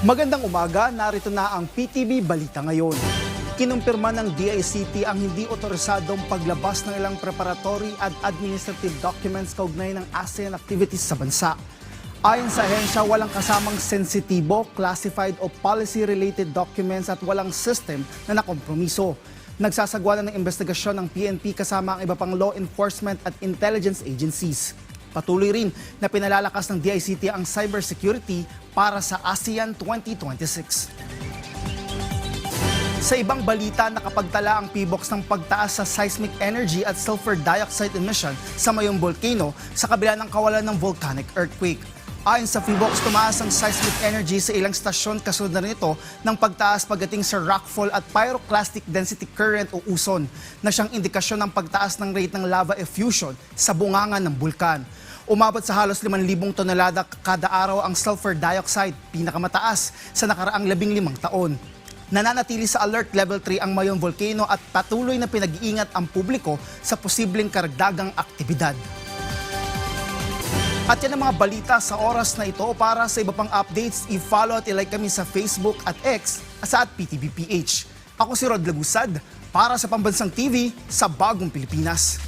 Magandang umaga, narito na ang PTV Balita ngayon. Kinumpirma ng DICT ang hindi otorisadong paglabas ng ilang preparatory at administrative documents kaugnay ng ASEAN activities sa bansa. Ayon sa ahensya, walang kasamang sensitibo, classified o policy-related documents at walang system na nakompromiso. Nagsasagwa na ng investigasyon ng PNP kasama ang iba pang law enforcement at intelligence agencies. Patuloy rin na pinalalakas ng DICT ang cybersecurity para sa ASEAN 2026. Sa ibang balita, nakapagtala ang PBOX ng pagtaas sa seismic energy at sulfur dioxide emission sa Mayong Volcano sa kabila ng kawalan ng volcanic earthquake. Ayon sa PBOX, tumaas ang seismic energy sa ilang stasyon kasunod na nito ng pagtaas pagdating sa rockfall at pyroclastic density current o USON na siyang indikasyon ng pagtaas ng rate ng lava effusion sa bungangan ng bulkan. Umabot sa halos 5,000 tonelada kada araw ang sulfur dioxide, pinakamataas sa nakaraang 15 taon. Nananatili sa Alert Level 3 ang Mayong Volcano at patuloy na pinag-iingat ang publiko sa posibleng karagdagang aktibidad. At yan ang mga balita sa oras na ito. Para sa iba pang updates, i-follow at i-like kami sa Facebook at X sa @PTVPH. Ako si Rod Lagusad para sa Pambansang TV sa Bagong Pilipinas.